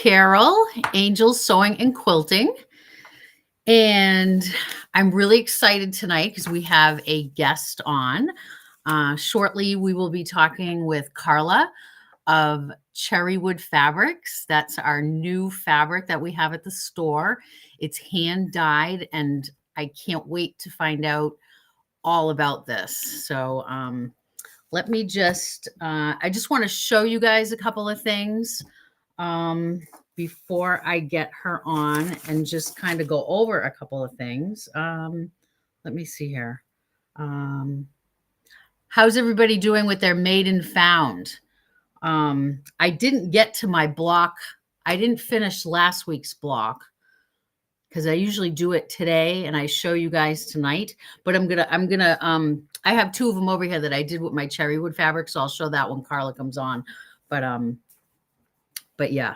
Carol, Angels Sewing and Quilting. And I'm really excited tonight because we have a guest on. Shortly, we will be talking with Carla of Cherrywood Fabrics. That's our new fabric that we have at the store. It's hand dyed, and I can't wait to find out all about this. So let me just, I just want to show you guys a couple of things before I get her on and just kind of go over a couple of things. Let me see here. How's everybody doing with their Made and Found? I didn't get to my block. I didn't finish last week's block because I usually do it today and I show you guys tonight, but I have two of them over here that I did with my Cherrywood fabric. So I'll show that when Carla comes on, but yeah.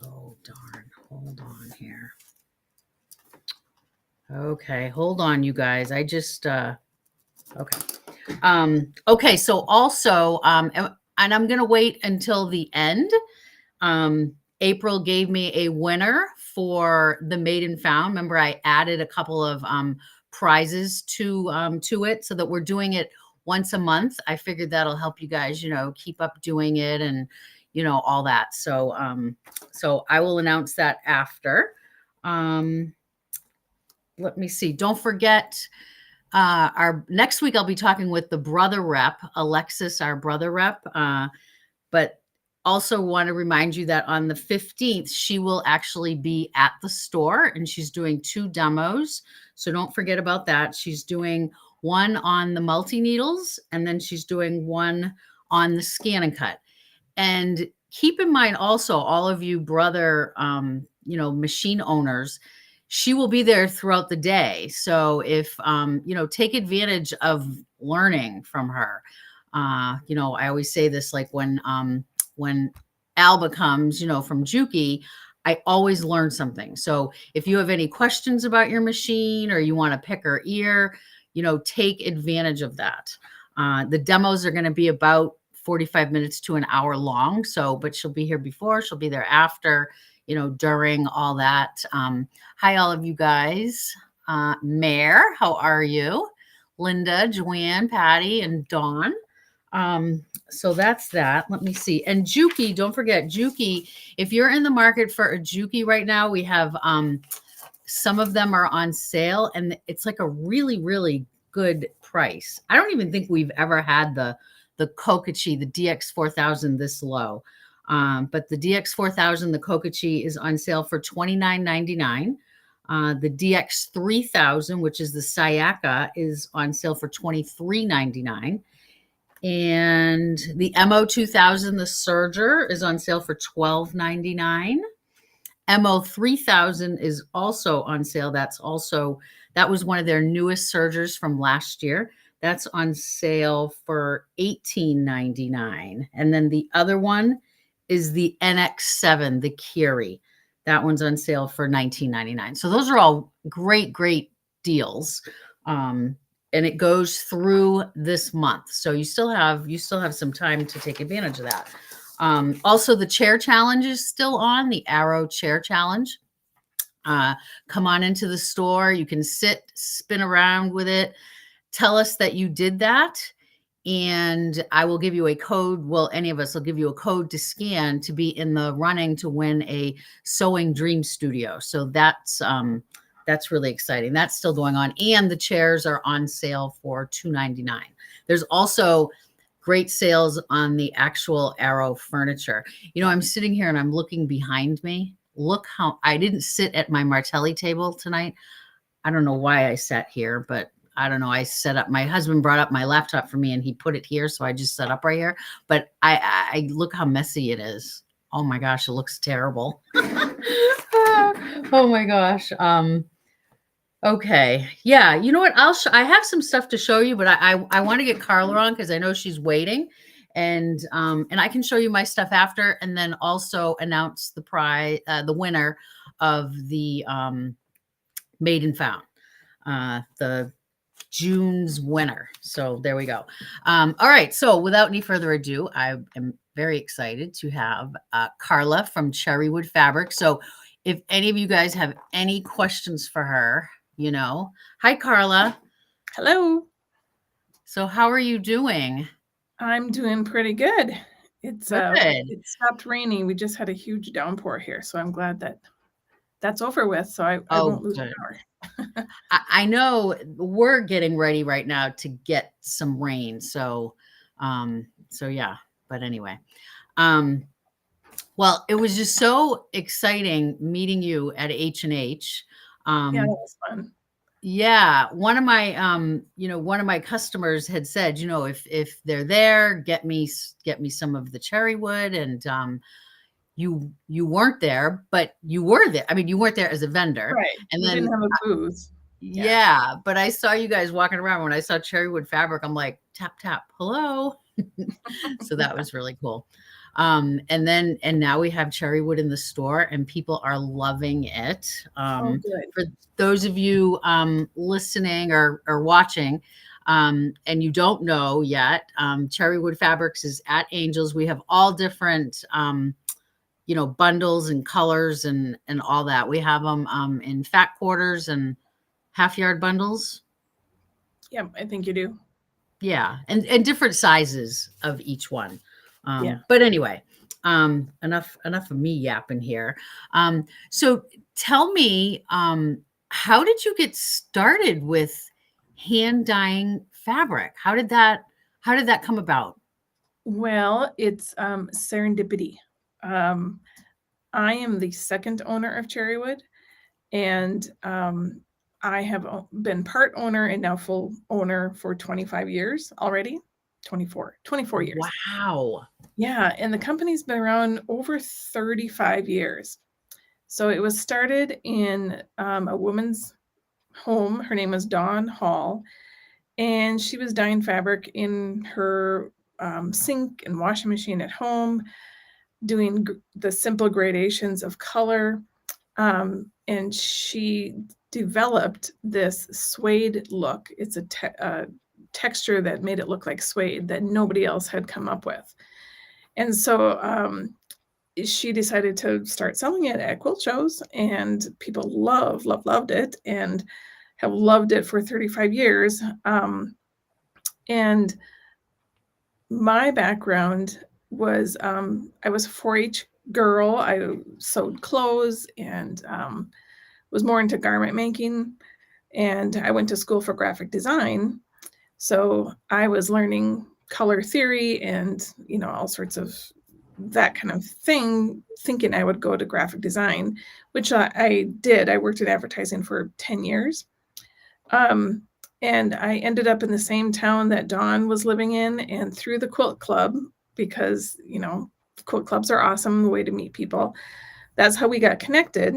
Oh, darn. Hold on here. Okay. Hold on, you guys. I just, okay. Okay. So also, and I'm going to wait until the end. April gave me a winner for the Made and Found. Remember, I added a couple of prizes to it so that we're doing it once a month. I figured that'll help you guys, keep up doing it and, all that. So, so I will announce that after. Let me see. Don't forget, our next week I'll be talking with the brother rep, Alexis, our brother rep. But also want to remind you that on the 15th, she will actually be at the store and she's doing 2 demos. So don't forget about that. She's doing one on the multi-needles and then she's doing one on the scan and cut. And keep in mind also, all of you brother, machine owners, she will be there throughout the day. So if, take advantage of learning from her. I always say this, like when Alba comes, from Juki, I always learn something. So if you have any questions about your machine or you want to pick her ear, take advantage of that. The demos are going to be about 45 minutes to an hour long. So, but she'll be here before, she'll be there after, during all that. Hi, all of you guys. Mare, how are you? Linda, Joanne, Patty, and Dawn. So that's that. Let me see. And Juki, don't forget Juki. If you're in the market for a Juki right now, we have some of them are on sale and it's like a really, really good price. I don't even think we've ever had the 𝗂𝗂𝗶𝗴𝗀, the DX4000 this low. But the DX4000, the 𝗂𝗂𝗶𝗴𝗀 is on sale for $29.99. The DX3000, which is the Sayaka, is on sale for $23.99. And the MO2000, the Serger, is on sale for $12.99. MO3000 is also on sale. That was one of their newest Sergers from last year. That's on sale for $18.99. And then the other one is the NX7, the Curie. That one's on sale for $19.99. So those are all great, great deals. And it goes through this month. So you still have some time to take advantage of that. Also, the chair challenge is still on, the Arrow Chair Challenge. Come on into the store. You can sit, spin around with it. Tell us that you did that, and I will give you a code. Well, any of us will give you a code to scan to be in the running to win a Sewing Dream Studio. So that's really exciting. That's still going on, and the chairs are on sale for $2.99. There's also great sales on the actual Arrow furniture. I'm sitting here and I'm looking behind me. Look how I didn't sit at my Martelli table tonight. I don't know why I sat here, but I don't know. I set up, my husband brought up my laptop for me and he put it here. So I just set up right here, but I look how messy it is. Oh my gosh, it looks terrible. Oh my gosh. Okay. Yeah. You know what? I have some stuff to show you, but I want to get Carla on because I know she's waiting, and I can show you my stuff after, and then also announce the prize, the winner of the Made and Found. June's winner. So there we go. All right. So without any further ado, I am very excited to have Carla from 𝗤𝗂𝗶𝗴𝗁. So if any of you guys have any questions for her, hi, Carla. Hello. So how are you doing? I'm doing pretty good. Good. It stopped raining. We just had a huge downpour here, so I'm glad that that's over with. So I won't lose power. I know we're getting ready right now to get some rain. So yeah. But anyway, well, it was just so exciting meeting you at H&H. Yeah, that was fun. Yeah, one of my customers had said, if they're there, get me some of the cherrywood, and you weren't there, but you were there. I mean, you weren't there as a vendor, right? And we then didn't have a booth. Yeah, but I saw you guys walking around. When I saw cherrywood fabric, I'm like, tap tap, hello. So that was really cool. And now we have cherrywood in the store, and people are loving it. Good. For those of you listening or watching, and you don't know yet, Cherrywood Fabrics is at Angels. We have all different bundles and colors and all that. We have them in fat quarters and half-yard bundles. Yeah, I think you do. Yeah, and different sizes of each one. Yeah. But anyway, enough of me yapping here. So tell me, how did you get started with hand dyeing fabric? How did that come about? Well, it's serendipity. I am the second owner of Cherrywood, and I have been part owner and now full owner for 25 years already. 24 years. Wow. Yeah, and the company's been around over 35 years. So it was started in a woman's home. Her name was Dawn Hall, and she was dyeing fabric in her sink and washing machine at home, doing the simple gradations of color. And she developed this suede look. It's a texture that made it look like suede that nobody else had come up with. And so she decided to start selling it at quilt shows, and people loved it and have loved it for 35 years. And my background was I was a 4-H girl. I sewed clothes and was more into garment making, and I went to school for graphic design. So I was learning color theory and all sorts of that kind of thing, thinking I would go to graphic design, which I did. I worked in advertising for 10 years. And I ended up in the same town that Dawn was living in, and through the quilt club, because, quilt clubs are awesome, the way to meet people. That's how we got connected.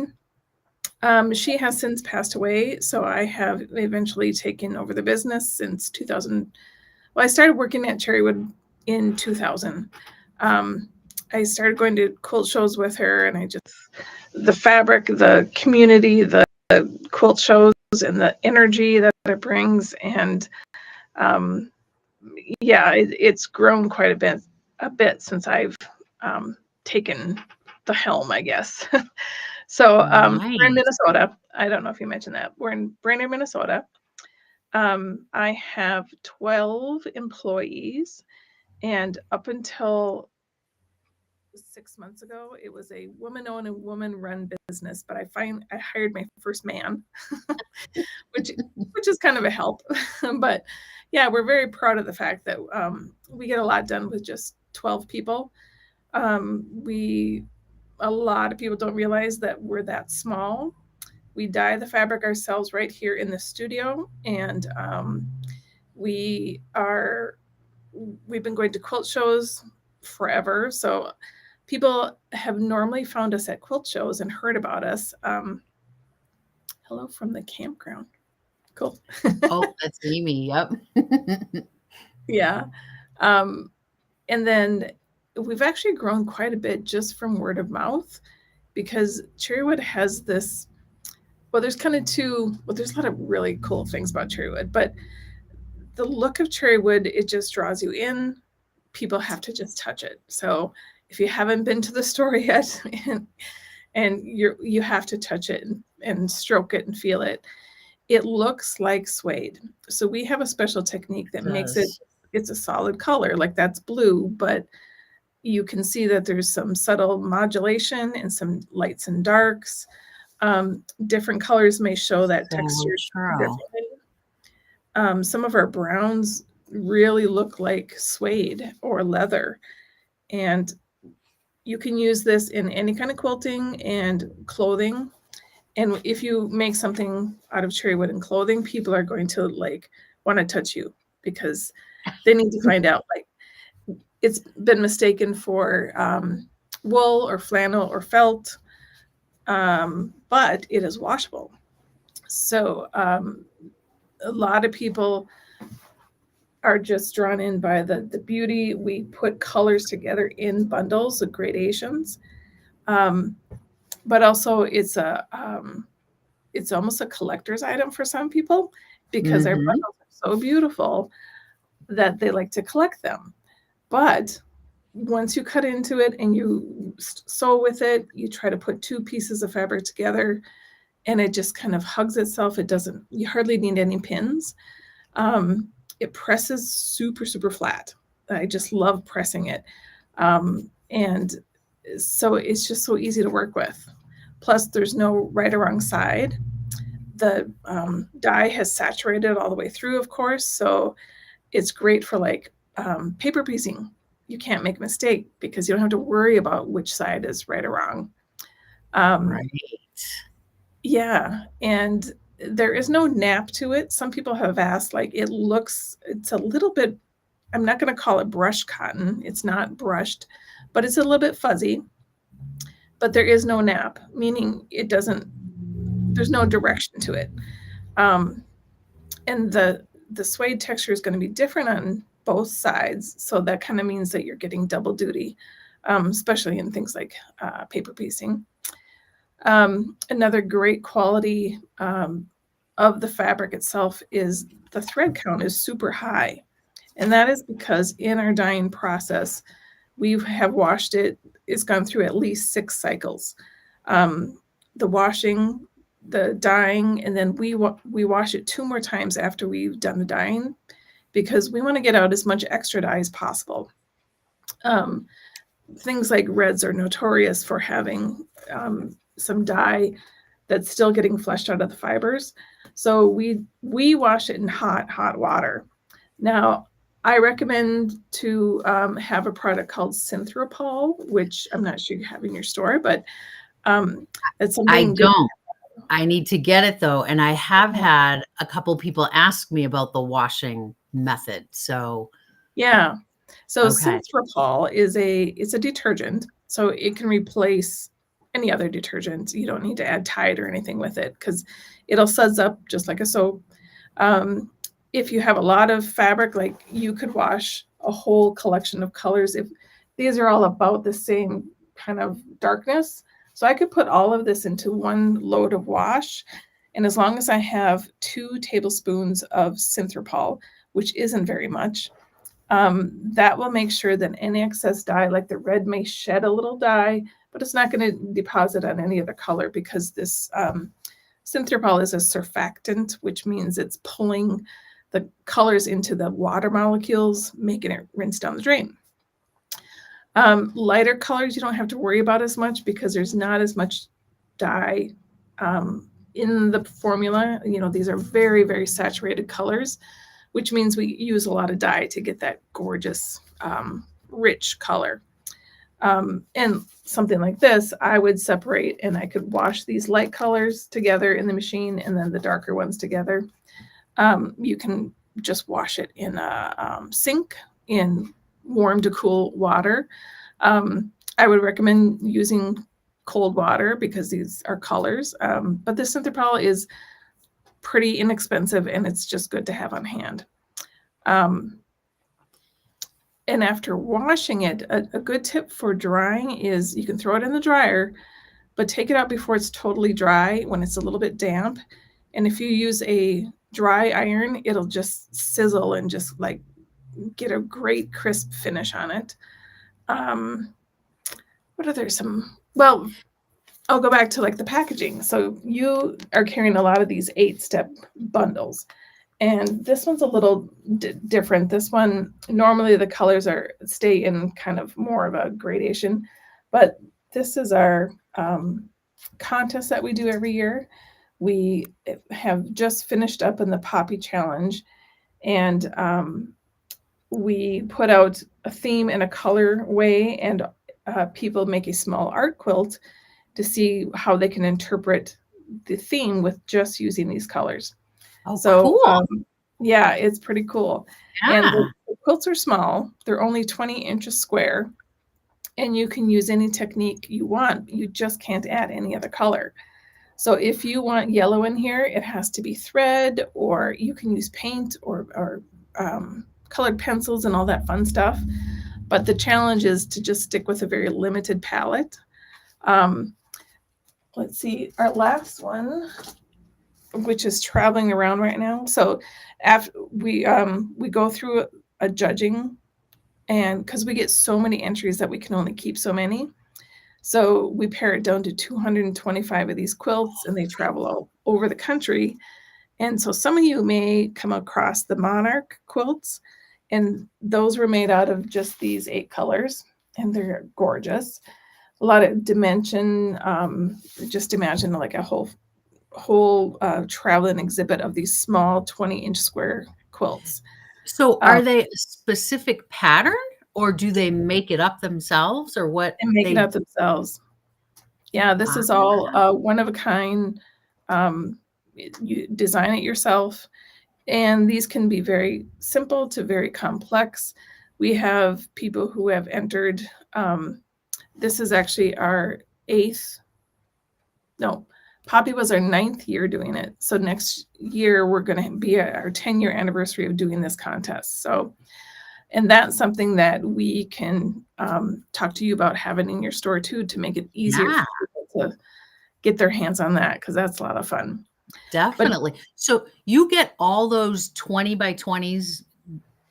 She has since passed away, so I have eventually taken over the business since 2000. Well, I started working at Cherrywood in 2000. I started going to quilt shows with her, and the fabric, the community, the quilt shows, and the energy that it brings, and it's grown quite a bit since I've taken the helm, I guess. So Nice. We're in Minnesota. I don't know if you mentioned that. We're in Brainerd, Minnesota. I have 12 employees, and up until 6 months ago, it was a woman-owned and woman-run business. But I hired my first man, which is kind of a help. But yeah, we're very proud of the fact that we get a lot done with just 12 people. A lot of people don't realize that we're that small. We dye the fabric ourselves right here in the studio, and we've been going to quilt shows forever. So people have normally found us at quilt shows and heard about us. Hello from the campground. Cool. Oh, that's Amy. Yep. Yeah. And then we've actually grown quite a bit just from word of mouth, because Cherrywood has this Well, there's kind of two, well, there's a lot of really cool things about cherry wood, but the look of cherry wood, it just draws you in. People have to just touch it. So if you haven't been to the store yet and you have to touch it and stroke it and feel it, it looks like suede. So we have a special technique that makes it, it's a solid color, like that's blue, but you can see that there's some subtle modulation and some lights and darks. Different colors may show that texture differently. Some of our browns really look like suede or leather. And you can use this in any kind of quilting and clothing. And if you make something out of cherry wood and clothing, people are going to like want to touch you because they need to find out, like, it's been mistaken for wool or flannel or felt, but it is washable. So a lot of people are just drawn in by the beauty. We put colors together in bundles of gradations, but also it's almost a collector's item for some people because our bundles are so beautiful that they like to collect them. But once you cut into it and you sew with it, you try to put two pieces of fabric together and it just kind of hugs itself. It doesn't, you hardly need any pins. It presses super, super flat. I just love pressing it. And so it's just so easy to work with. Plus there's no right or wrong side. The dye has saturated all the way through, of course. So it's great for like paper piecing. You can't make a mistake because you don't have to worry about which side is right or wrong. Right. Yeah. And there is no nap to it. Some people have asked, like, it's a little bit, I'm not going to call it brushed cotton. It's not brushed, but it's a little bit fuzzy. But there is no nap, meaning there's no direction to it. And the suede texture is going to be different on both sides. So that kind of means that you're getting double duty, especially in things like paper piecing. Another great quality of the fabric itself is the thread count is super high. And that is because in our dyeing process, we have washed it. It's gone through at least 6 cycles. The washing, the dyeing, and then we wash it 2 more times after we've done the dyeing because we want to get out as much extra dye as possible. Things like reds are notorious for having some dye that's still getting flushed out of the fibers. So we wash it in hot water. Now, I recommend to have a product called 𝗤𝗂𝗶𝗹𝘀, which I'm not sure you have in your store, but it's something I don't. I need to get it though. And I have had a couple people ask me about the washing method. So yeah. So okay. 𝗤𝗂𝗶𝗋 it's a detergent. So it can replace any other detergent. You don't need to add Tide or anything with it because it'll suds up just like a soap. If you have a lot of fabric, like you could wash a whole collection of colors. If these are all about the same kind of darkness, so I could put all of this into one load of wash. And as long as I have 2 tablespoons of 𝗤𝗂𝗶𝗋, which isn't very much, that will make sure that any excess dye, like the red may shed a little dye, but it's not going to deposit on any other color because this 𝗤𝗂𝗶𝗋 is a surfactant, which means it's pulling the colors into the water molecules, making it rinse down the drain. Lighter colors you don't have to worry about as much because there's not as much dye in the formula. You know, these are very, very saturated colors, which means we use a lot of dye to get that gorgeous, rich color. And something like this, I would separate and I could wash these light colors together in the machine and then the darker ones together. You can just wash it in a sink in warm to cool water. I would recommend using cold water because these are colors. But the 𝗤𝗂𝗶𝗋 is pretty inexpensive and it's just good to have on hand. And after washing it, a good tip for drying is you can throw it in the dryer, but take it out before it's totally dry, when it's a little bit damp. And if you use a dry iron, it'll just sizzle and just like get a great crisp finish on it. What are there some? Well, I'll go back to like the packaging. So you are carrying a lot of these 8-step bundles, and this one's a little different. This one, normally the colors stay in kind of more of a gradation, but this is our contest that we do every year. We have just finished up in the Poppy Challenge, and we put out a theme and a color way, and people make a small art quilt to see how they can interpret the theme with just using these colors. Oh, So cool. yeah, it's pretty cool. And Yeah. the quilts are small. They're only 20 inches square, and you can use any technique you want. You just can't add any other color. So if you want yellow in here, it has to be thread, or you can use paint or colored pencils and all that fun stuff. But the challenge is to just stick with a very limited palette. Let's see, our last one, which is traveling around right now. So after we go through a judging, and because we get so many entries that we can only keep so many, so we pare it down to 225 of these quilts, and they travel all over the country. And so some of you may come across the Monarch quilts, and those were made out of just these 8 colors, and they're gorgeous. A lot of dimension. Just imagine like a whole traveling exhibit of these small 20-inch square quilts. So are they a specific pattern, or do they make it up themselves, or what? And make it up themselves. Yeah, this is all one of a kind. You design it yourself, and these can be very simple to very complex. We have people who have entered. This is actually our 8th. No, Poppy was our 9th year doing it. So next year we're going to be at our 10-year anniversary of doing this contest. So, and that's something that we can talk to you about having in your store too, to make it easier for people to get their hands on that, because that's a lot of fun. Definitely. So you get all those 20 by 20s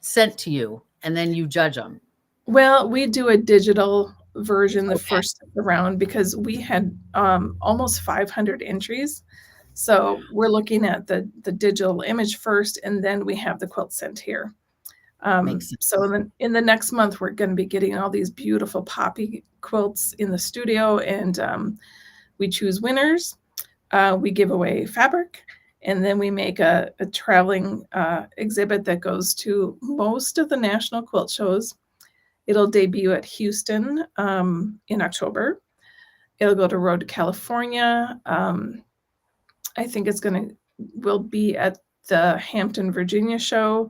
sent to you, and then you judge them. Well, we do a digital version the first round, because we had almost 500 entries. So we're looking at the digital image first, and then we have the quilt sent here. So then in the next month, we're going to be getting all these beautiful Poppy quilts in the studio, and we choose winners. We give away fabric, and then we make a traveling exhibit that goes to most of the national quilt shows. It'll debut at Houston in October. It'll go to Road to California. I think will be at the Hampton, Virginia show.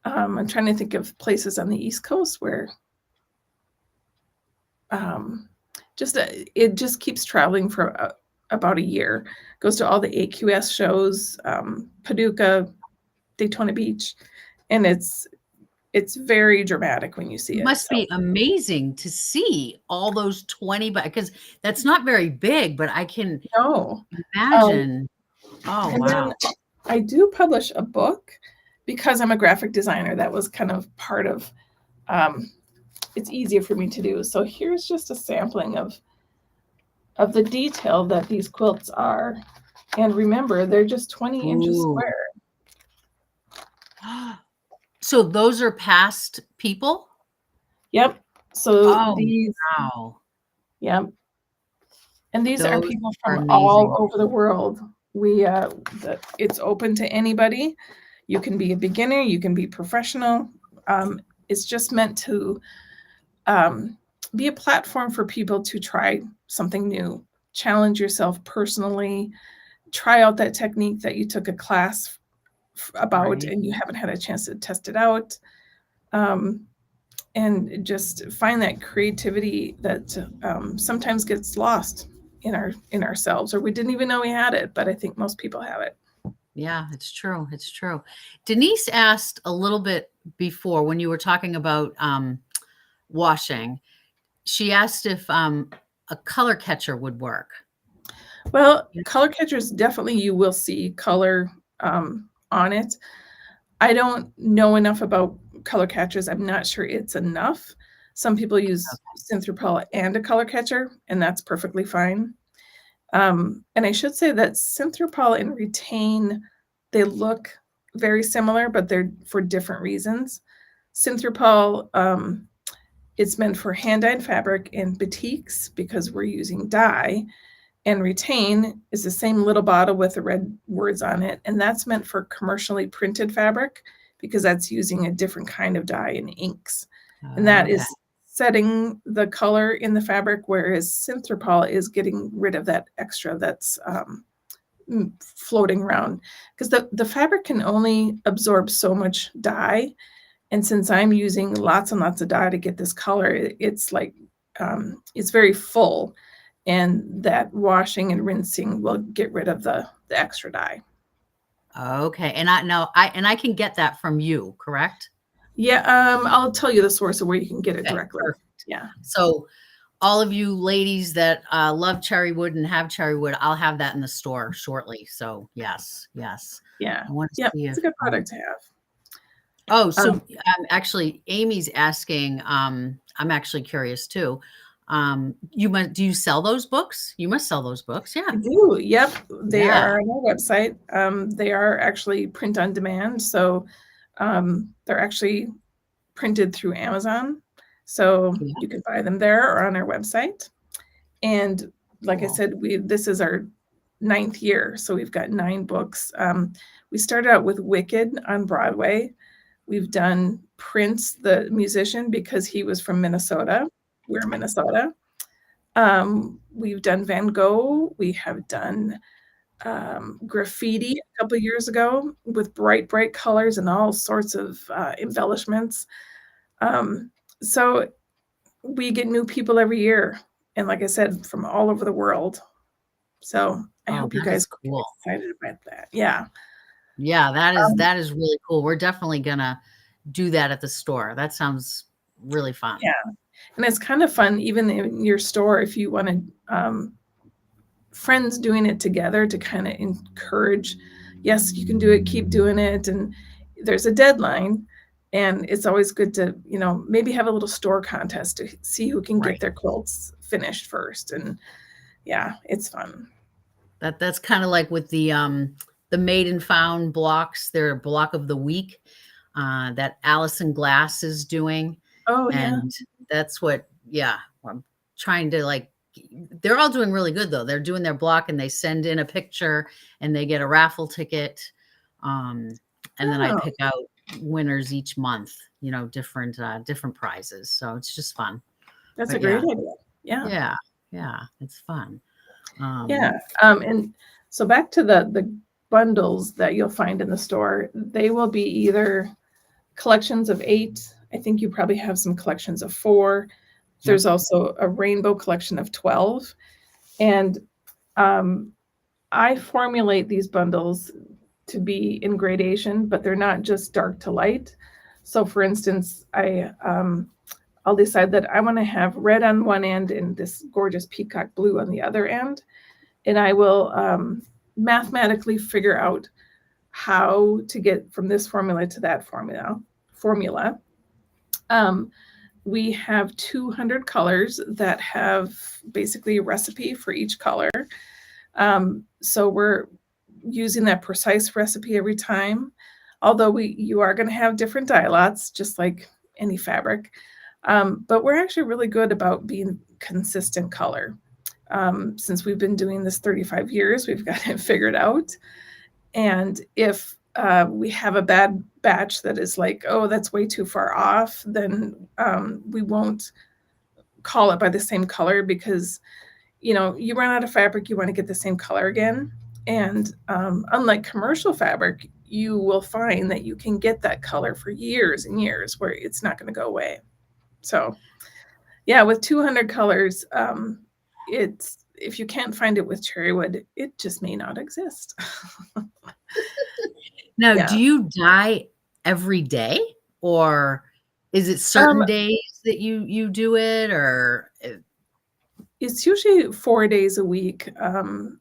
I'm trying to think of places on the East Coast where it just keeps traveling for about a year. Goes to all the AQS shows, Paducah, Daytona Beach, and it's very dramatic when you see it. It must be amazing to see all those 20, because that's not very big, but I can imagine. Oh, and wow. Then I do publish a book, because I'm a graphic designer. That was kind of part of, it's easier for me to do. So here's just a sampling of the detail that these quilts are. And remember, they're just 20 inches square. So those are past people? Yep. So these, wow. Yep. And these are people from amazing. all over the world. It's open to anybody. You can be a beginner, you can be professional. It's just meant to be a platform for people to try something new, challenge yourself personally, try out that technique that you took a class about and you haven't had a chance to test it out, and just find that creativity that sometimes gets lost in ourselves, or we didn't even know we had it, but I think most people have it. Yeah, it's true. It's true. Denise asked a little bit before, when you were talking about washing, she asked if a color catcher would work? Well, Yeah. color catchers, definitely you will see color on it. I don't know enough about color catchers. I'm not sure it's enough. Some people use Synthropol and a color catcher, and that's perfectly fine. And I should say that Synthropol and Retain, they look very similar, but they're for different reasons. Synthropol, it's meant for hand-dyed fabric and batiks because we're using dye. And Retain is the same little bottle with the red words on it, and that's meant for commercially printed fabric because that's using a different kind of dye and inks. And that Okay. is setting the color in the fabric, whereas Synthropol is getting rid of that extra that's floating around. Because the fabric can only absorb so much dye, and since I'm using lots and lots of dye to get this color, it's like it's very full. And that washing and rinsing will get rid of the extra dye. Okay. And I can get that from you, correct? Yeah, I'll tell you the source of where you can get it Okay, directly. perfect. Yeah. So all of you ladies that love cherry wood and have cherry wood, I'll have that in the store shortly. So yes. Yeah. I want to Yep, see it's if a good product to have. oh, so Um, actually Amy's asking, I'm actually curious too. Do you sell those books? You must sell those books. I Yeah. do, yep, they Yeah. are on our website. They are actually print on demand, so, they're actually printed through Amazon, so Yeah. you can buy them there or on our website. And like I Cool. said, this is our 9th year, so we've got 9 books. We started out with Wicked on Broadway. We've done Prince, the musician, because he was from Minnesota. We're Minnesota. We've done Van Gogh. We have done graffiti a couple years ago with bright, bright colors and all sorts of embellishments. Um, so we get new people every year. And like I said, from all over the world. So I Oh, hope you that is guys get cool. excited about that. Yeah. Yeah, Um, that is really cool. We're definitely gonna do that at the store. That sounds really fun. yeah. And it's kind of fun, even in your store, if you want to, friends doing it together to kind of encourage, yes, you can do it, keep doing it. And there's a deadline. And it's always good to, maybe have a little store contest to see who can get Right. their quilts finished first. And yeah, it's fun. That's kind of like with the Made and Found blocks, their block of the week that Allison Glass is doing. Oh, yeah. And that's what, yeah, I'm trying to like, they're all doing really good though. They're doing their block and they send in a picture and they get a raffle ticket. And then I Oh, pick out winners each month, different prizes. So it's just fun. that's a But great yeah, idea. Yeah. yeah, yeah, it's fun. Yeah. And so back to the bundles that you'll find in the store, they will be either collections of 8. I think you probably have some collections of 4. Yep. There's also a rainbow collection of 12. And I formulate these bundles to be in gradation, but they're not just dark to light. So for instance, I'll decide that I want to have red on one end and this gorgeous peacock blue on the other end. And I will mathematically figure out how to get from this formula to that formula. We have 200 colors that have basically a recipe for each color. So we're using that precise recipe every time. Although you are going to have different dye lots, just like any fabric. But we're actually really good about being consistent color. Since we've been doing this 35 years, we've got it figured out. And if we have a bad batch that is like, oh, that's way too far off, then we won't call it by the same color because, you run out of fabric, you want to get the same color again. And unlike commercial fabric, you will find that you can get that color for years and years where it's not going to go away. So yeah, with 200 colors, if you can't find it with cherry wood, it just may not exist. Now, Yeah. do you dye every day, or is it Um, certain days that you do it, or It's usually 4 days a week. Our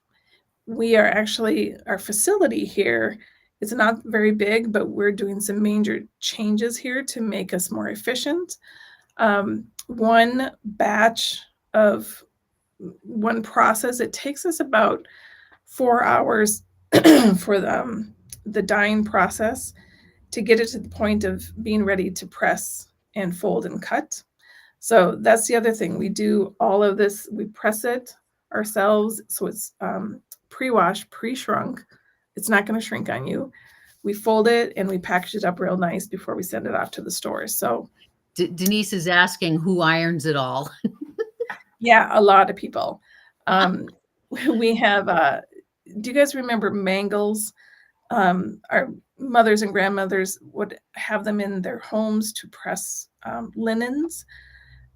facility here is not very big, but we're doing some major changes here to make us more efficient. One batch of one process, it takes us about 4 hours for the dyeing process to get it to the point of being ready to press and fold and cut. So that's the other thing. We do all of this. We press it ourselves. So it's pre-washed, pre-shrunk. It's not going to shrink on you. We fold it and we package it up real nice before we send it off to the stores. So Denise is asking who irons it all. yeah, a lot of people. We have, do you guys remember mangles? Our mothers and grandmothers would have them in their homes to press linens.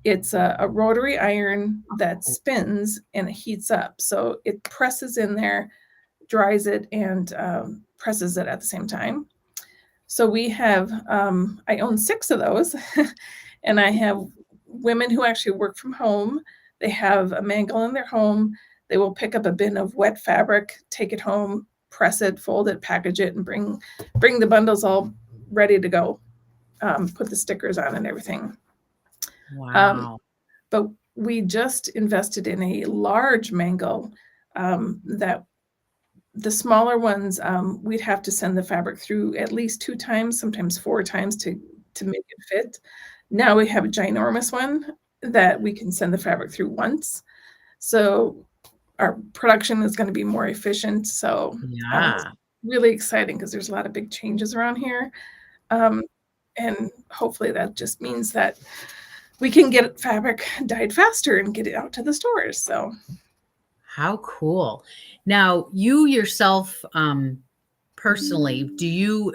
It's a rotary iron that spins and it heats up. So it presses in there, dries it, and presses it at the same time. So we have, I own 6 of those, and I have women who actually work from home. They have a mangle in their home. They will pick up a bin of wet fabric, take it home, press it, fold it, package it, and bring the bundles all ready to go. Put the stickers on and everything. Wow. But we just invested in a large mangle that the smaller ones, we'd have to send the fabric through at least 2 times, sometimes 4 times to make it fit. Now we have a ginormous one that we can send the fabric through once. So our production is going to be more efficient. So it's really exciting because there's a lot of big changes around here. And hopefully that just means that we can get fabric dyed faster and get it out to the stores. So how cool. Now, you yourself, personally, do you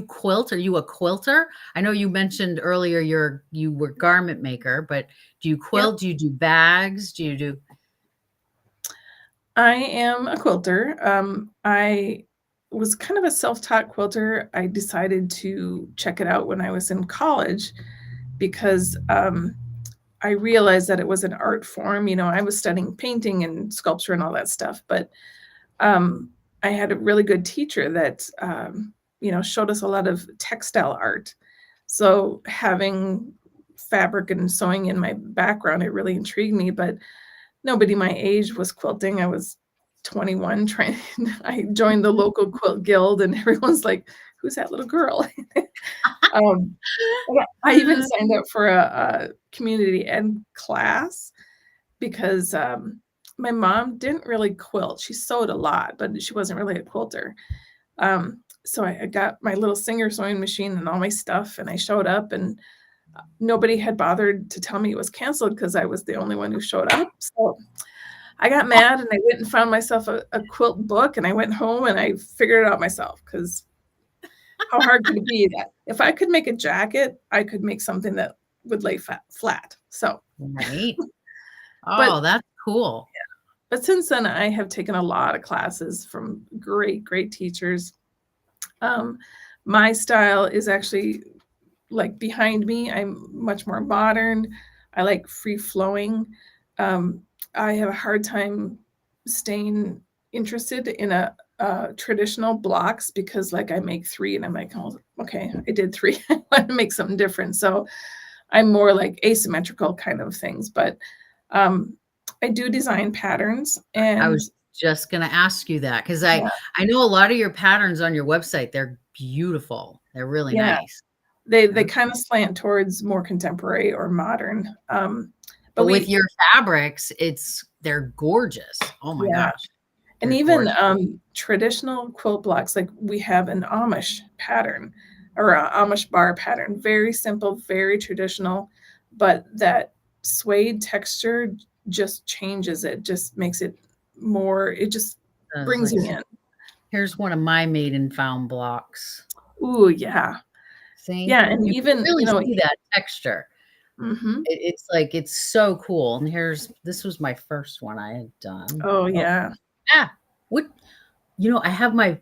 quilt? Are you a quilter? I know you mentioned earlier you were garment maker, but do you quilt? Yep. Do you do bags? Do you do? I am a quilter. I was kind of a self-taught quilter. I decided to check it out when I was in college because I realized that it was an art form. You know, I was studying painting and sculpture and all that stuff, but I had a really good teacher that, you know, showed us a lot of textile art. So having fabric and sewing in my background, it really intrigued me, but nobody my age was quilting. I was 21 I joined the local quilt guild and everyone's like, who's that little girl? I even signed up for a community ed class because my mom didn't really quilt. She sewed a lot, but she wasn't really a quilter. So I got my little Singer sewing machine and all my stuff, and I showed up, and nobody had bothered to tell me it was canceled because I was the only one who showed up. So I got mad and I went and found myself a quilt book, and I went home and I figured it out myself because how hard could it be that if I could make a jacket, I could make something that would lay flat. So right. Oh, that's cool. Yeah. But since then, I have taken a lot of classes from great teachers. My style is actually like behind me. I'm much more modern. I like free flowing. I have a hard time staying interested in a traditional blocks because like I make 3 and I'm like, oh, okay, I did 3. I want to make something different. So I'm more like asymmetrical kind of things, but I do design patterns. And I was just going to ask you that because I know a lot of your patterns on your website. They're beautiful. They're really nice. They kind of slant towards more contemporary or modern. But with your fabrics, they're gorgeous. Oh my gosh. And even traditional quilt blocks, like we have an Amish pattern or an Amish bar pattern, very simple, very traditional, but that suede texture just changes it, just makes it more, it just brings you in. Here's one of my maiden found blocks. Ooh, yeah. See? Yeah, and you even, really see that texture. Mm-hmm. It's like, it's so cool. And this was my first one I had done. Oh, yeah. Yeah. I have I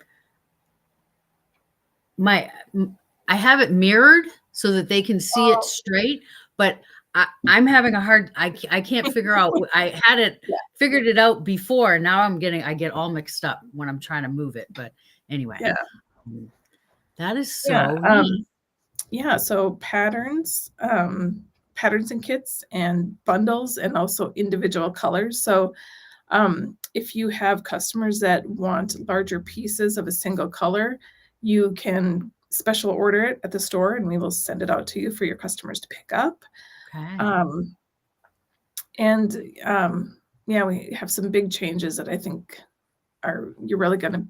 have it mirrored so that they can see it straight, but I'm having a hard, I can't figure out, I had it Yeah. figured it out before. Now I get all mixed up when I'm trying to move it. But anyway, Yeah. that is Yeah. so neat. Yeah. So patterns, patterns and kits and bundles and also individual colors. So if you have customers that want larger pieces of a single color, you can special order it at the store and we will send it out to you for your customers to pick up. Okay. And yeah, we have some big changes that I think you're really going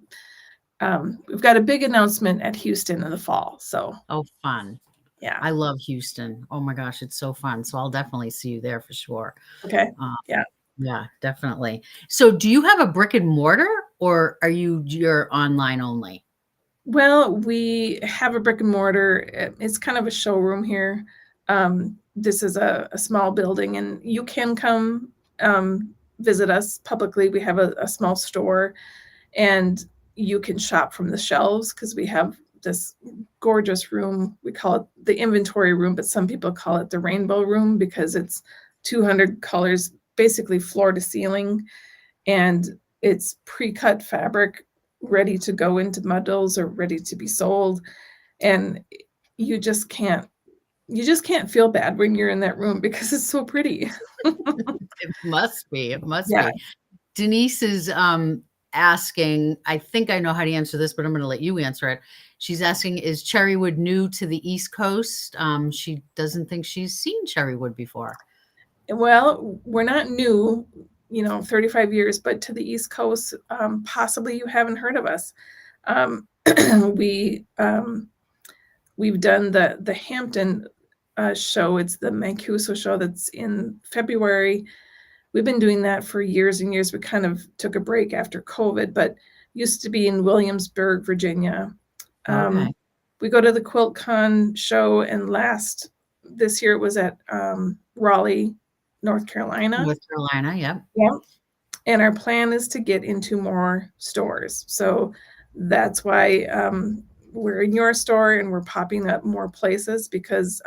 to, we've got a big announcement at Houston in the fall. So, Oh, fun. yeah. I love Houston. Oh my gosh, it's so fun. So I'll definitely see you there for sure. Okay. Yeah. Yeah, definitely. So do you have a brick and mortar or are you're online only? Well, we have a brick and mortar. It's kind of a showroom here. This is a small building, and you can come visit us publicly. We have a small store, and you can shop from the shelves because we have this gorgeous room. We call it the inventory room, but some people call it the rainbow room because it's 200 colors, basically floor to ceiling, and it's pre-cut fabric ready to go into bundles or ready to be sold. And you just can't feel bad when you're in that room because it's so pretty. It must be. It must Yeah. be. Denise is asking, I think I know how to answer this, but I'm going to let you answer it. She's asking, is Cherrywood new to the East Coast? She doesn't think she's seen Cherrywood before. Well, we're not new, 35 years, but to the East Coast, possibly you haven't heard of us. We've done the Hampton show. It's the Mancuso show that's in February. We've been doing that for years and years. We kind of took a break after COVID, but used to be in Williamsburg, Virginia. Okay. We go to the QuiltCon show, and this year it was at Raleigh, North Carolina. North Carolina, yep. Yeah. And our plan is to get into more stores. So that's why we're in your store and we're popping up more places because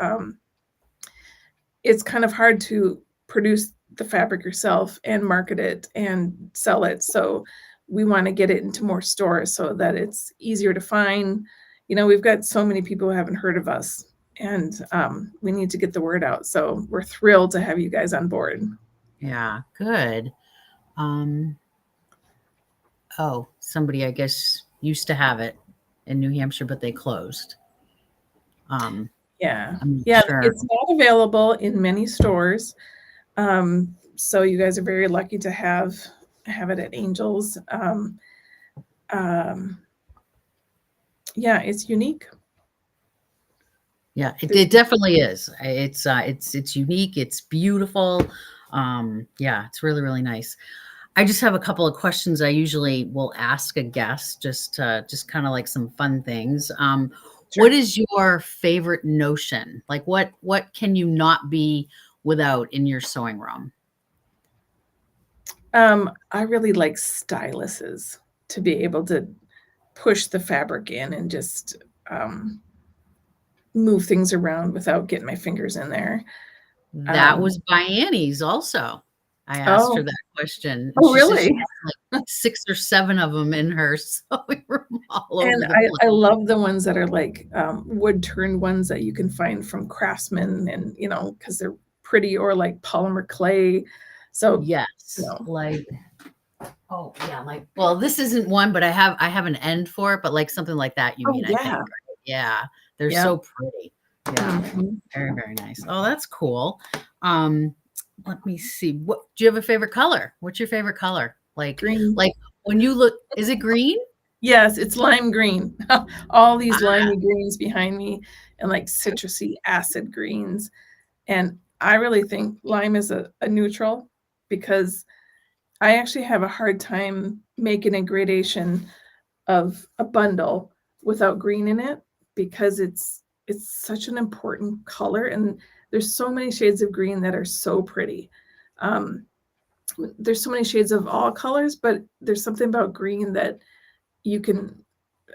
it's kind of hard to produce the fabric yourself and market it and sell it. So we want to get it into more stores so that it's easier to find. We've got so many people who haven't heard of us, and we need to get the word out. So we're thrilled to have you guys on board. Yeah, good. Oh, somebody, I guess, used to have it in New Hampshire, but they closed. Yeah. Sure. It's not available in many stores. So you guys are very lucky to have it at Angels. Yeah, it's unique. Yeah, it definitely is. It's unique. It's beautiful. Yeah, it's really, really nice. I just have a couple of questions I usually will ask a guest, just kind of like some fun things. Sure. What is your favorite notion? Like what can you not be without in your sewing room? I really like styluses to be able to push the fabric in and just move things around without getting my fingers in there. That was by Annie's also. I asked her that question. Oh, She said really? she has like 6 or 7 of them in her sewing room all over And the place. I love the ones that are like wood turned ones that you can find from Craftsman, and because they're pretty, or like polymer clay. So yes, like well, this isn't one, but I have an end for it, but like something like that. You mean? yeah. I think, right? Yeah, they're so pretty. Yeah, very, very nice. Oh, that's cool. Let me see. What do you have a favorite color? What's your favorite color? Like Green. Like when you look, is it green? Yes, it's lime green. All these limey greens behind me, and like citrusy acid greens. And I really think lime is a neutral, because I actually have a hard time making a gradation of a bundle without green in it, because it's such an important color, and there's so many shades of green that are so pretty. There's so many shades of all colors, but there's something about green that you can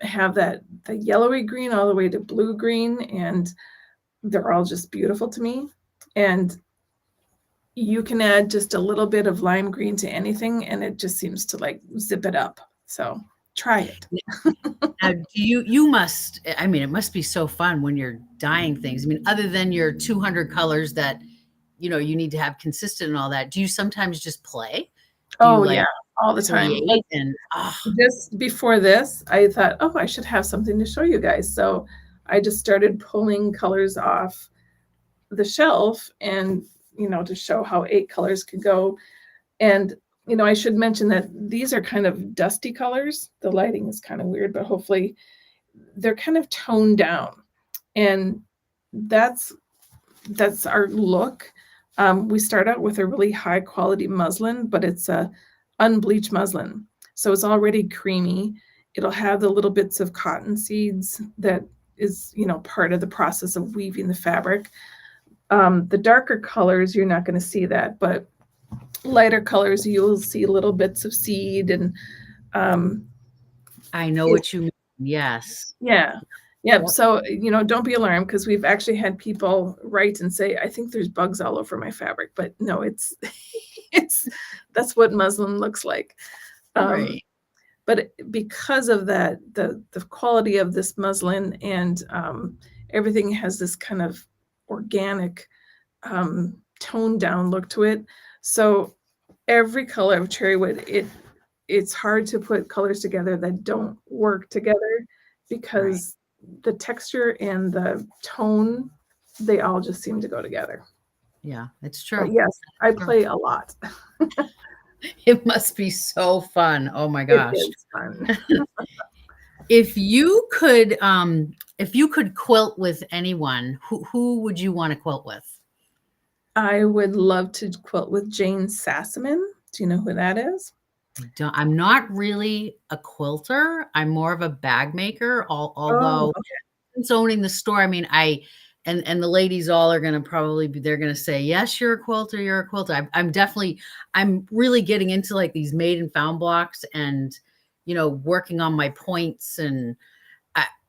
have the yellowy green all the way to blue green, and they're all just beautiful to me. And you can add just a little bit of lime green to anything, and it just seems to like zip it up. So try it. Now, you must, I mean, it must be so fun when you're dyeing things. I mean, other than your 200 colors that, you need to have consistent and all that, do you sometimes just play? Do you Oh yeah, like all the time. create and, Just before this, I thought, oh, I should have something to show you guys. So I just started pulling colors off the shelf and, to show how 8 colors could go. And, I should mention that these are kind of dusty colors. The lighting is kind of weird, but hopefully they're kind of toned down. And that's our look. We start out with a really high quality muslin, but it's a unbleached muslin. So it's already creamy. It'll have the little bits of cotton seeds that is, part of the process of weaving the fabric. The darker colors, you're not going to see that, but lighter colors, you'll see little bits of seed and I know what you mean. Yes. yeah. Yep. So, don't be alarmed because we've actually had people write and say, I think there's bugs all over my fabric, but no, it's that's what muslin looks like. Right. But because of that, the quality of this muslin and everything has this kind of organic, toned down look to it. So every color of cherry wood, it's hard to put colors together that don't work together because the texture and the tone, they all just seem to go together. Yeah, it's But true. yes, I play a lot. It must be so fun. Oh my It gosh. is fun. If you could quilt with anyone, who would you want to quilt with? I would love to quilt with 𝗤𝗂𝗶𝗹𝘀. Do you know who that is? I'm not really a quilter. I'm more of a bag maker, Oh, although okay. since owning the store, I mean, and the ladies all are gonna probably be, they're gonna say, yes, you're a quilter, you're a quilter. I'm really getting into like these made and found blocks and, working on my points, and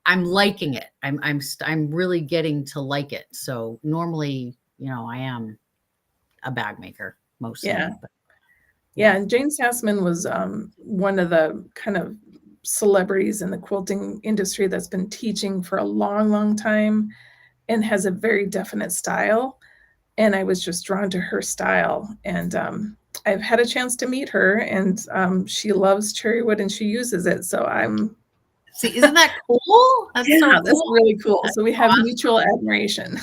I'm liking it. I'm really getting to like it. So normally, I am a bag maker mostly. Yeah. But Yeah, and 𝗤𝗂𝗶𝗹𝘀 was one of the kind of celebrities in the quilting industry that's been teaching for a long, long time and has a very definite style. And I was just drawn to her style. And I've had a chance to meet her, and she loves cherry wood and she uses it. So I'm see, isn't that cool? That's so that's cool. really cool. That's So we have awesome. mutual admiration.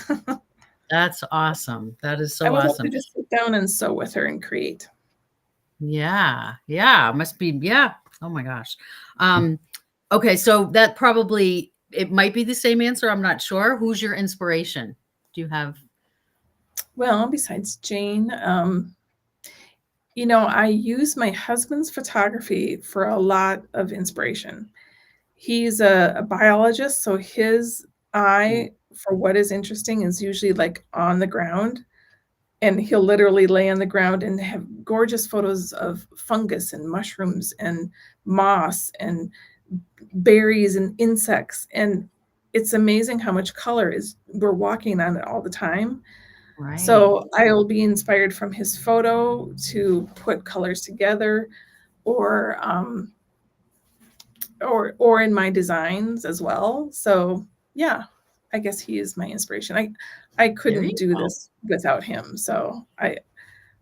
That's awesome. That is I so would love awesome. to just sit down and sew with her and create. Yeah. Yeah. Must be. Yeah. Oh my gosh. Okay. So that probably, it might be the same answer. I'm not sure. Who's your inspiration? Do you have? Well, besides Jane, I use my husband's photography for a lot of inspiration. He's a biologist, so his eye for what is interesting is usually like on the ground. And he'll literally lay on the ground and have gorgeous photos of fungus and mushrooms and moss and berries and insects. And it's amazing how much color we're walking on it all the time. Right. So I will be inspired from his photo to put colors together, or or in my designs as well. So yeah, I guess he is my inspiration. I couldn't do this without him. So I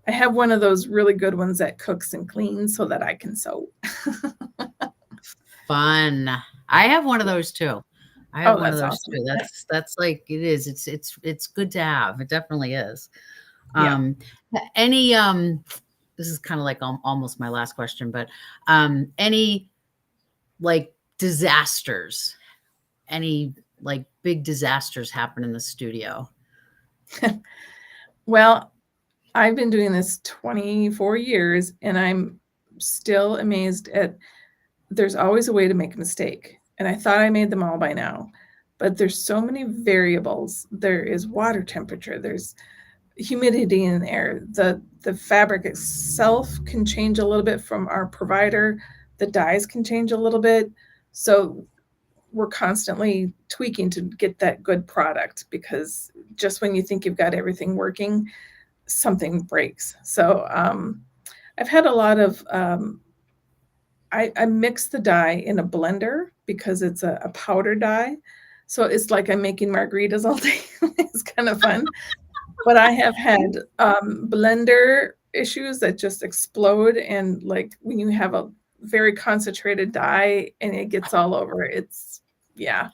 have one of those really good ones that cooks and cleans so that I can sew. Fun. I have one of those too. I have one of those awesome. too. That's like, it is. It's good to have. It definitely is. Yeah. Any this is kind of like almost my last question, but any like disasters, any like big disasters happen in the studio? Well, I've been doing this 24 years and I'm still amazed at there's always a way to make a mistake. And I thought I made them all by now, but there's so many variables. There is water temperature, there's humidity in the air. The fabric itself can change a little bit from our provider. The dyes can change a little bit. So we're constantly tweaking to get that good product, because just when you think you've got everything working, something breaks. So I've had a lot of, I mix the dye in a blender because it's a powder dye. So it's like I'm making margaritas all day. It's kind of fun. But I have had blender issues that just explode. And like when you have a very concentrated dye and it gets all over, it's, yeah.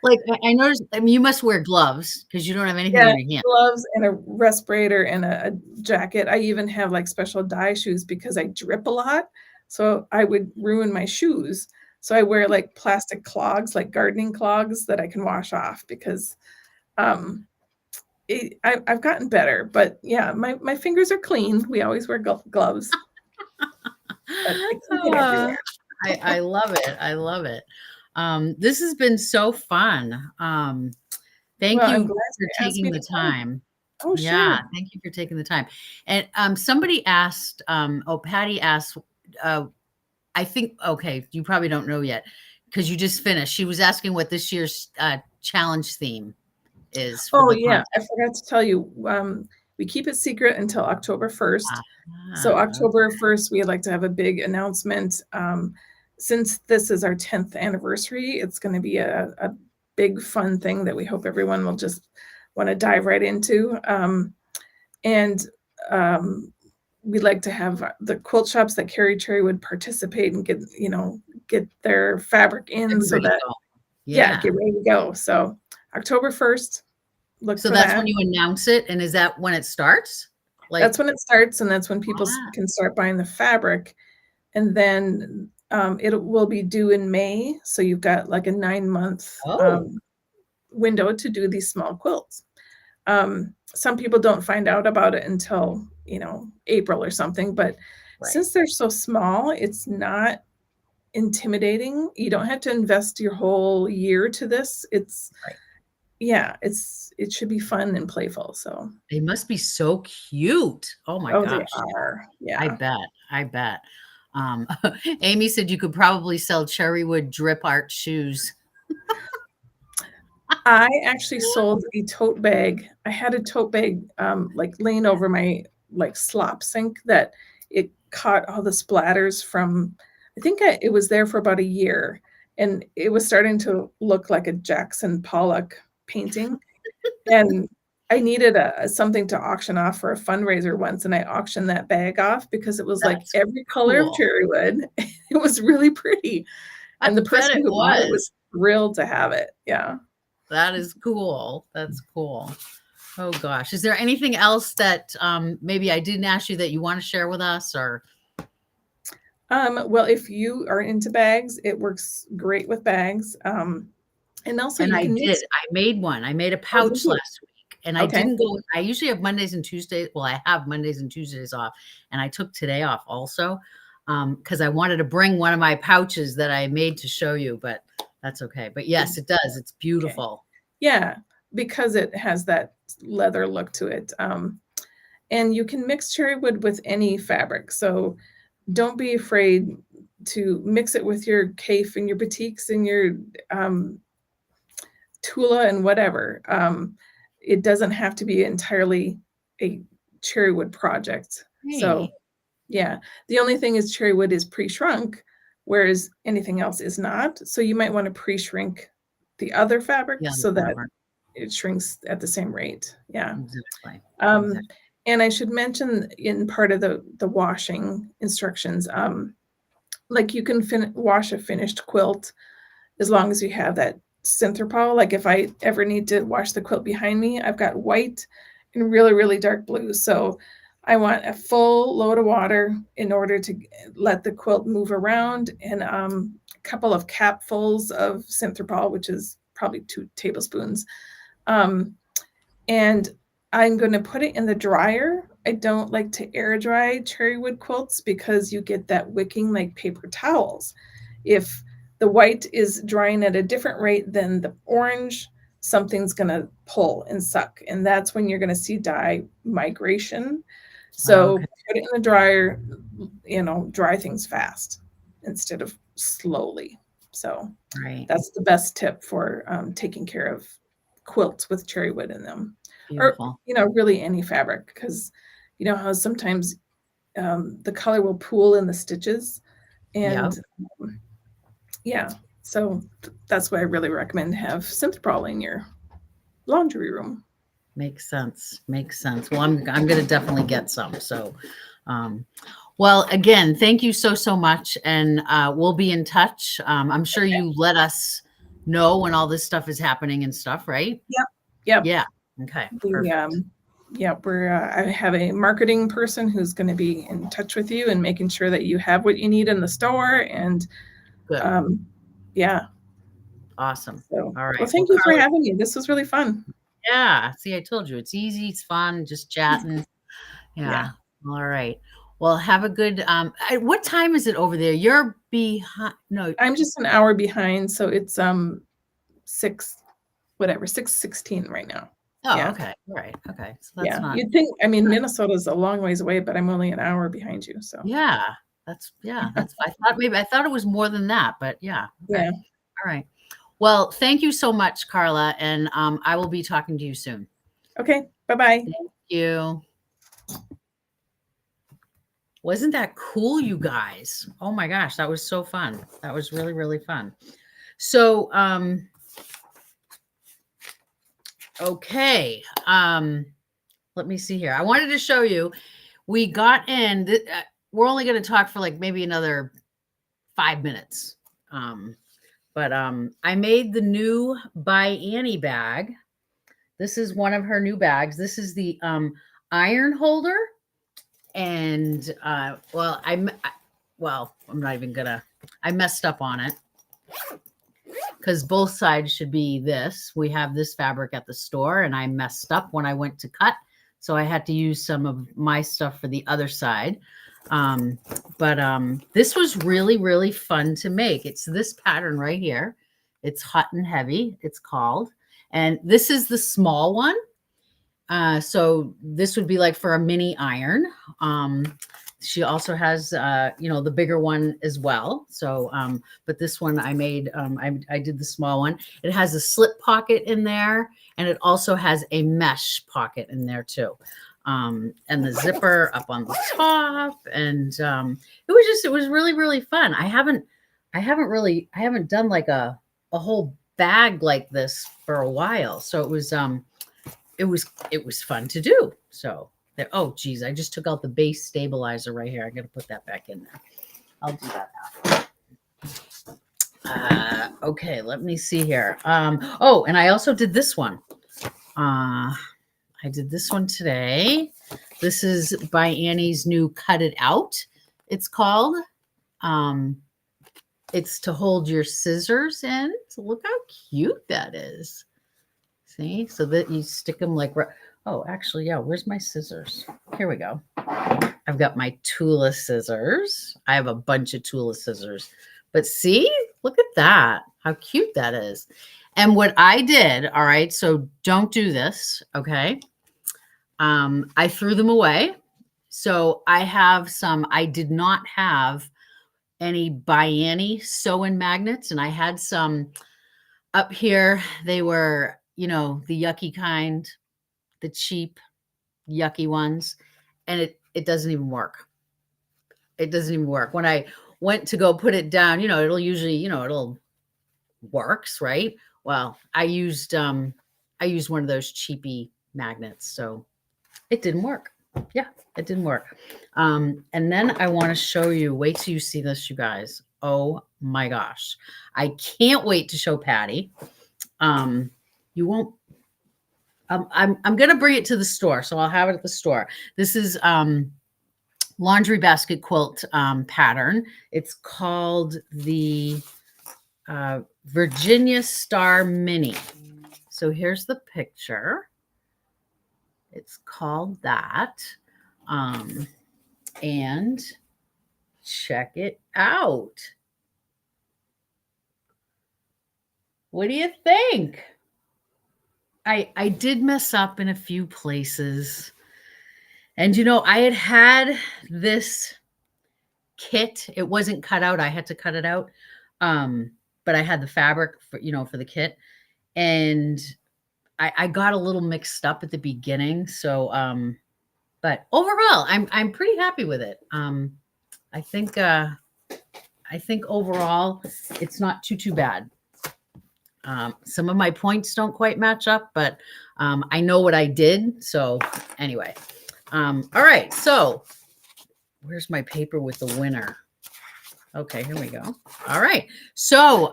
Like I noticed, I mean, you must wear gloves because you don't have anything Yeah, on your hand. gloves and a respirator and a jacket. I even have like special dye shoes because I drip a lot. So I would ruin my shoes. So I wear like plastic clogs, like gardening clogs that I can wash off because um, I've gotten better. But yeah, my fingers are clean. We always wear gloves, but it can get Uh, everywhere. I love it. I love it. This has been so fun. Thank Well, I'm you glad for you asked taking me the to come. time. Oh, Yeah, sure. thank you for taking the time. And somebody asked, Patty asked, I think, okay, you probably don't know yet because you just finished. She was asking what this year's challenge theme is for Oh, the yeah, I contest. forgot to tell you, we keep it secret until October 1st. So Ah, October 1st, we'd like to have a big announcement. Since this is our 10th anniversary, it's gonna be a big fun thing that we hope everyone will just wanna dive right into. And, um, we'd like to have the quilt shops that carry Cherrywood participate and get their fabric in so everybody that, go. yeah, Yeah. get ready to go. So October 1st, look So for that's that. when you announce it, and is that when it starts? That's Like, when it starts, and that's when people ah, can start buying the fabric. And then it will be due in May. So you've got like a 9 month oh, window to do these small quilts. Some people don't find out about it until, April or something. But right. since they're so small, it's not intimidating. You don't have to invest your whole year to this. Right. Yeah, it should be fun and playful. So, They must be so cute. Oh my oh, they gosh. are. I Yeah. bet. I bet. Um, Amy said you could probably sell cherrywood drip art shoes. I actually sold a tote bag. I had a tote bag, like, laying over my, like, slop sink that it caught all the splatters from. I think it was there for about a year, and it was starting to look like a Jackson Pollock painting, and I needed something to auction off for a fundraiser once, and I auctioned that bag off because it was, like, That's every color of cool. cherrywood. It was really pretty, I and the bet person it who bought it was. was thrilled to have it. Yeah. That is cool. That's cool. Oh gosh. Is there anything else that maybe I didn't ask you that you want to share with us or Well, if you are into bags, it works great with bags. And also and you I can did. mix. I made one. I made a Oh, did pouch you? last week and I Okay. didn't go. I usually have Mondays and Tuesdays. Well, I have Mondays and Tuesdays off, and I took today off also because I wanted to bring one of my pouches that I made to show you, but that's okay. But yes, it does. It's Okay. beautiful. Yeah, because it has that leather look to it. And you can mix cherry wood with any fabric. So don't be afraid to mix it with your cafe and your batiks and your um, Tula and whatever. It doesn't have to be entirely a cherry wood project. So Hey, yeah, the only thing is cherry wood is pre-shrunk, whereas anything else is not. So you might want to pre-shrink the other fabric yeah, the so that fabric. it shrinks at the same rate. Yeah. Exactly. Um, Exactly. and I should mention in part of the washing instructions, like you can wash a finished quilt as long as you have that Synthropol. Like if I ever need to wash the quilt behind me, I've got white and really, really dark blue. So I want a full load of water in order to let the quilt move around, and a couple of capfuls of Synthropol, which is probably 2 tablespoons. Um, and I'm going to put it in the dryer. I don't like to air dry cherrywood quilts because you get that wicking like paper towels. If the white is drying at a different rate than the orange, something's going to pull and suck. And that's when you're going to see dye migration. Okay. So put it in the dryer, dry things fast instead of slowly. So Right. that's the best tip for taking care of quilts with cherrywood in them. or, Beautiful. really any fabric, because you know how sometimes the color will pool in the stitches, Yep. and yeah, so that's why I really recommend have 𝗤𝗏𝗶𝗹𝘀 in your laundry room. Makes sense. Makes sense. Well, I'm gonna definitely get some. So, well, again, thank you so much, and we'll be in touch. I'm sure you let us know when all this stuff is happening and stuff, right? Yep. Yep. Yeah. Okay. We, Perfect. yeah, I have a marketing person who's going to be in touch with you and making sure that you have what you need in the store. And Good. yeah. Awesome. So, All well, right. Well, thank you for Carla, having me. This was really fun. yeah. See, I told you it's easy. It's fun. Just chatting. Yeah. Yeah. All right. Well, have a good. What time is it over there? You're behind. No. I'm just an hour behind, so it's 6:16 right now. Oh, Yeah. okay. All right. Okay. So that's Yeah. not. You'd think, I mean, Minnesota's a long ways away, but I'm only an hour behind you. So Yeah. That's. I thought it was more than that, but yeah. Okay. yeah. All right. Well, thank you so much, Carla, and I will be talking to you soon. Okay. Bye-bye. Thank you. Wasn't that cool, you guys? Oh my gosh, that was so fun. That was really, really fun. So, okay. Let me see here. I wanted to show you. We got in. We're only going to talk for like maybe another 5 minutes. But I made the new by Annie bag. This is one of her new bags. This is the iron holder. And well, I'm not even gonna. I messed up on it because both sides should be this. We have this fabric at the store, and I messed up when I went to cut, so I had to use some of my stuff for the other side. But this was really, really fun to make. It's this pattern right here. It's Hot and Heavy, it's called. And this is the small one. So this would be like for a mini iron. She also has, the bigger one as well. So, but this one I made, I did the small one. It has a slip pocket in there, and it also has a mesh pocket in there too. And the zipper up on the top, and it was really, really fun. I haven't done like a whole bag like this for a while. So it was fun to do. So there, oh geez, I just took out the base stabilizer right here. I got to put that back in there. I'll do that now. Okay, let me see here. Oh, and I also did this one. I did this one today. This is by Annie's new Cut It Out, it's called. It's to hold your scissors in. So look how cute that is. See, so that you stick them like, oh, actually, yeah, where's my scissors? Here we go. I've got my Tula scissors. I have a bunch of Tula scissors, but see, look at that, how cute that is. And what I did, all right, so don't do this, okay? I threw them away. So I have some, I did not have any by Annie sew-in magnets, and I had some up here. They were, the yucky kind, the cheap, yucky ones, and it doesn't even work. It doesn't even work. When I went to go put it down, it'll usually, it'll works, right? Well, I used one of those cheapy magnets, so it didn't work. Yeah, it didn't work. And then I want to show you, wait till you see this, you guys. Oh my gosh. I can't wait to show Patty. You won't, I'm going to bring it to the store. So I'll have it at the store. This is, laundry basket quilt, pattern. It's called the, Virginia Star Mini. So here's the picture. It's called that. And check it out. What do you think? I did mess up in a few places. And I had this kit. It wasn't cut out. I had to cut it out. But I had the fabric for the kit. And I got a little mixed up at the beginning. So, but overall, I'm pretty happy with it. I think overall it's not too bad. Some of my points don't quite match up, but I know what I did. So anyway, all right. So where's my paper with the winner? Okay, here we go. All right. So,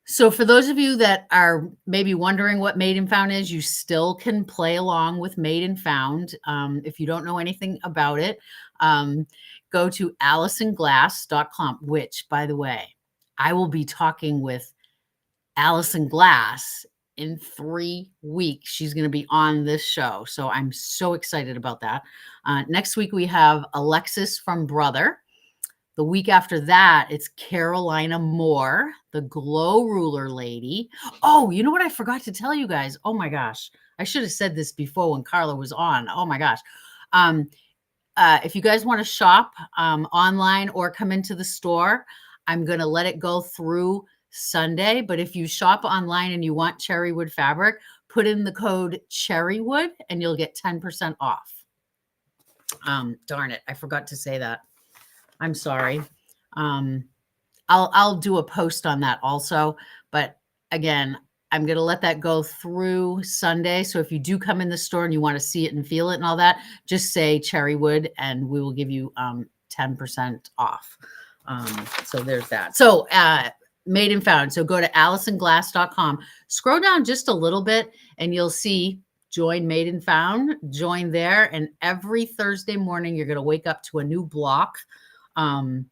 so for those of you that are maybe wondering what Made and Found is, you still can play along with Made and Found. If you don't know anything about it, go to 𝗤𝗂𝗶𝗹𝘀, which, by the way, I will be talking with Alison Glass in 3 weeks. She's going to be on this show. So I'm so excited about that. Next week, we have Alexis from Brother. The week after that, it's Carolina Moore, the glow ruler lady. Oh, you know what I forgot to tell you guys? Oh my gosh. I should have said this before when Carla was on. Oh my gosh. If you guys want to shop online or come into the store, I'm going to let it go through Sunday. But if you shop online and you want cherrywood fabric, put in the code cherrywood and you'll get 10% off. Darn it. I forgot to say that. I'm sorry. I'll do a post on that also. But again, I'm going to let that go through Sunday. So if you do come in the store and you want to see it and feel it and all that, just say cherrywood and we will give you 10% off. So there's that. So Made and Found. So go to alisonglass.com. Scroll down just a little bit and you'll see join Made and Found. Join there. And every Thursday morning, you're going to wake up to a new block. Like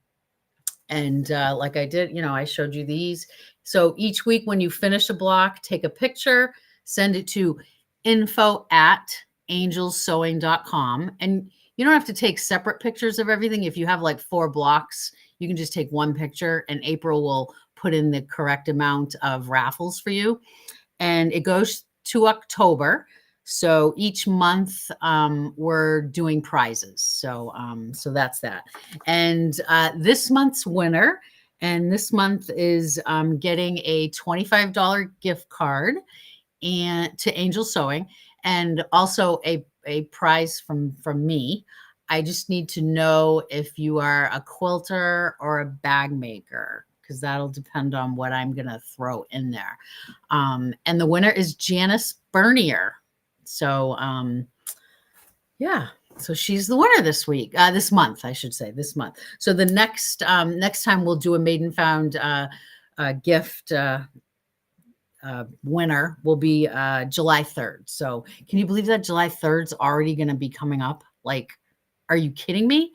I did, I showed you these. So each week when you finish a block, take a picture, send it to info@angelsewing.com. And you don't have to take separate pictures of everything. If you have like 4 blocks, you can just take one picture and April will put in the correct amount of raffles for you. And it goes to October. So each month we're doing prizes. So that's that. And this month's winner, and this month is getting a $25 gift card and to Angel Sewing, and also a prize from me. I just need to know if you are a quilter or a bag maker, because that'll depend on what I'm going to throw in there. And the winner is Janice Bernier. So, yeah, so she's the winner this week, this month, I should say, this month. So the next time we'll do a Made and Found gift winner will be July 3rd. So can you believe that July 3rd's already going to be coming up? Like, are you kidding me?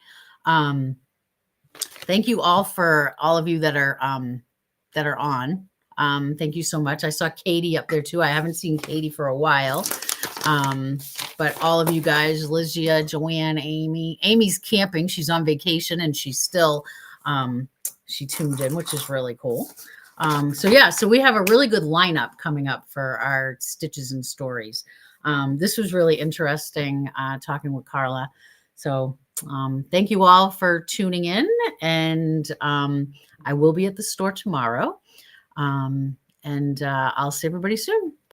Thank you all for all of you that are on. Thank you so much. I saw Katie up there too. I haven't seen Katie for a while. But all of you guys, Lygia, Joanne, Amy's camping. She's on vacation and she's still, she tuned in, which is really cool. So we have a really good lineup coming up for our Stitches and Stories. This was really interesting, talking with Carla. So, thank you all for tuning in, and, I will be at the store tomorrow. And I'll see everybody soon.